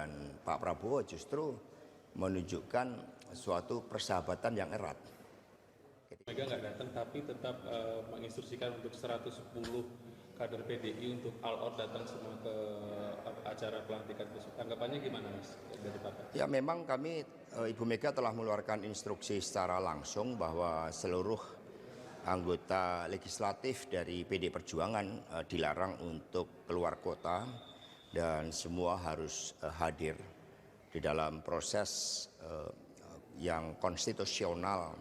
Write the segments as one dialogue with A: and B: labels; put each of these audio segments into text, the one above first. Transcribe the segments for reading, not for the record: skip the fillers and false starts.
A: dan Pak Prabowo justru menunjukkan suatu persahabatan yang erat.
B: Mega nggak datang tapi tetap menginstruksikan untuk 110 kader PDI untuk all out datang semua ke acara pelantikan besok. Tanggapannya gimana Mas dari Bapak?
A: Ya memang kami, Ibu Mega telah mengeluarkan instruksi secara langsung bahwa seluruh anggota legislatif dari PD Perjuangan dilarang untuk keluar kota dan semua harus hadir di dalam proses yang konstitusional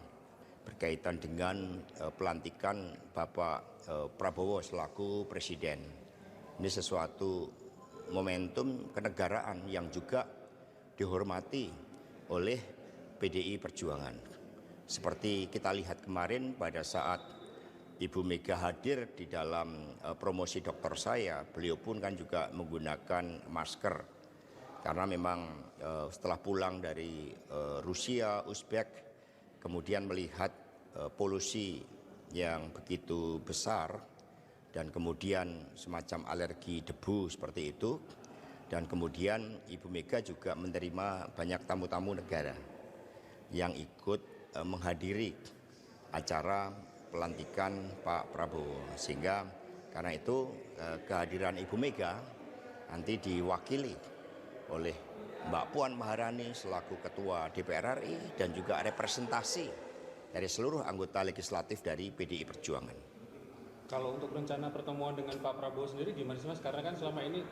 A: berkaitan dengan pelantikan Bapak Prabowo selaku Presiden. Ini sesuatu momentum kenegaraan yang juga dihormati oleh PDI Perjuangan. Seperti kita lihat kemarin pada saat Ibu Mega hadir di dalam promosi dokter saya, beliau pun kan juga menggunakan masker. Karena memang setelah pulang dari Rusia, Uzbek, kemudian melihat polusi yang begitu besar dan kemudian semacam alergi debu seperti itu, dan kemudian Ibu Mega juga menerima banyak tamu-tamu negara yang ikut menghadiri acara pelantikan Pak Prabowo, sehingga karena itu kehadiran Ibu Mega nanti diwakili oleh Mbak Puan Maharani selaku Ketua DPR RI dan juga representasi dari seluruh anggota legislatif dari PDI Perjuangan.
B: Kalau untuk rencana pertemuan dengan Pak Prabowo sendiri gimana sih Mas? Karena kan selama ini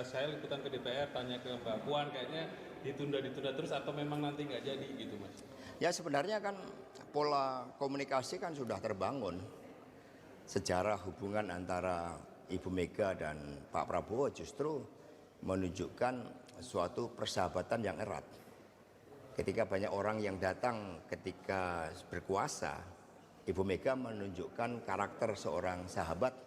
B: saya liputan ke DPR tanya ke Mbak Puan kayaknya ditunda terus atau memang nanti nggak jadi gitu Mas?
A: Ya sebenarnya kan pola komunikasi kan sudah terbangun. Sejarah hubungan antara Ibu Mega dan Pak Prabowo justru menunjukkan suatu persahabatan yang erat. Ketika banyak orang yang datang ketika berkuasa, Ibu Mega menunjukkan karakter seorang sahabat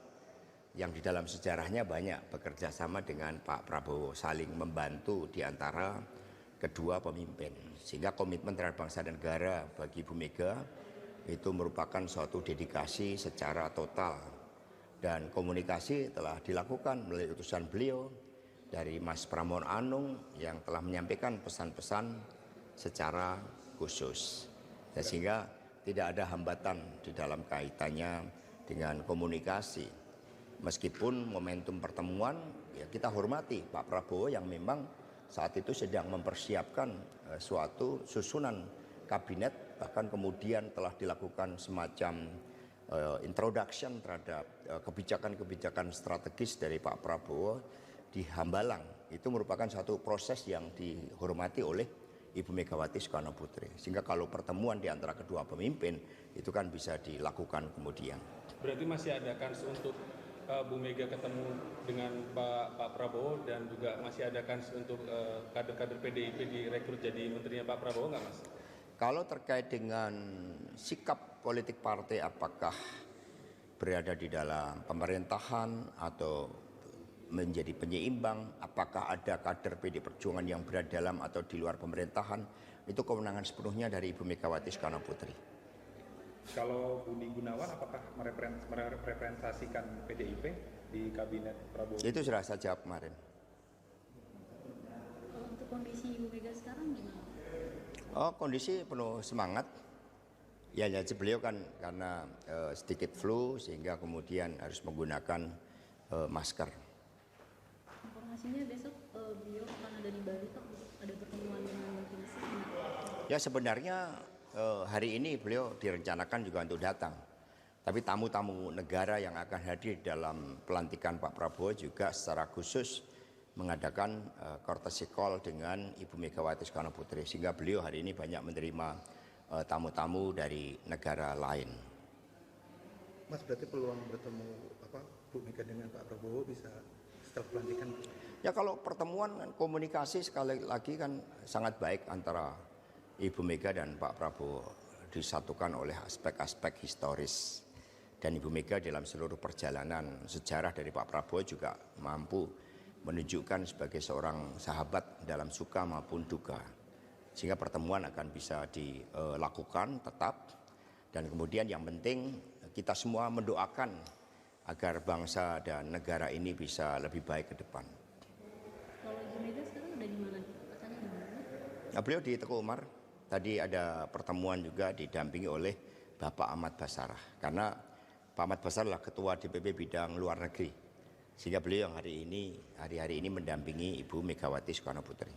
A: yang di dalam sejarahnya banyak bekerja sama dengan Pak Prabowo, saling membantu di antara kedua pemimpin. Sehingga komitmen terhadap bangsa dan negara bagi Ibu Mega itu merupakan suatu dedikasi secara total. Dan komunikasi telah dilakukan melalui utusan beliau dari Mas Pramono Anung yang telah menyampaikan pesan-pesan secara khusus. Sehingga tidak ada hambatan di dalam kaitannya dengan komunikasi. Meskipun momentum pertemuan, ya kita hormati Pak Prabowo yang memang saat itu sedang mempersiapkan suatu susunan kabinet, bahkan kemudian telah dilakukan semacam introduction terhadap kebijakan-kebijakan strategis dari Pak Prabowo di Hambalang. Itu merupakan satu proses yang dihormati oleh Ibu Megawati Soekarno Putri. Sehingga kalau pertemuan di antara kedua pemimpin itu kan bisa dilakukan kemudian.
B: Berarti masih ada kans untuk Bu Mega ketemu dengan Pak Prabowo dan juga masih ada kans untuk kader-kader PDIP direkrut jadi menterinya Pak Prabowo nggak Mas?
A: Kalau terkait dengan sikap politik partai apakah berada di dalam pemerintahan atau menjadi penyeimbang, apakah ada kader PD Perjuangan yang berada dalam atau di luar pemerintahan, itu kewenangan sepenuhnya dari Ibu Megawati Soekarno Putri.
C: Kalau Budi Gunawan apakah merepresentasikan PDIP di kabinet Prabowo?
A: Itu sudah saya jawab kemarin.
D: Untuk kondisi Ibu Mega sekarang gimana?
A: Kondisi penuh semangat. Ya beliau kan karena sedikit flu sehingga kemudian harus menggunakan masker.
D: Informasinya besok beliau akan ada di Bali, Pak, ada pertemuan dengan Menteri Mesir.
A: Ya sebenarnya hari ini beliau direncanakan juga untuk datang. Tapi tamu-tamu negara yang akan hadir dalam pelantikan Pak Prabowo juga secara khusus mengadakan courtesy call dengan Ibu Megawati Soekarno Putri. Sehingga beliau hari ini banyak menerima tamu-tamu dari negara lain.
E: Mas, berarti peluang bertemu Bu Mega dengan Pak Prabowo bisa setelah pelantikan?
A: Ya kalau pertemuan komunikasi sekali lagi kan sangat baik antara Ibu Mega dan Pak Prabowo, disatukan oleh aspek-aspek historis. Dan Ibu Mega dalam seluruh perjalanan sejarah dari Pak Prabowo juga mampu menunjukkan sebagai seorang sahabat dalam suka maupun duka. Sehingga pertemuan akan bisa dilakukan tetap. Dan kemudian yang penting kita semua mendoakan agar bangsa dan negara ini bisa lebih baik ke depan.
D: Kalau
A: Nah, beliau di Teguh Umar tadi ada pertemuan juga didampingi oleh Bapak Ahmad Basarah, karena Pak Ahmad Basarah adalah Ketua DPP bidang luar negeri, sehingga beliau yang hari ini mendampingi Ibu Megawati Soekarno Putri.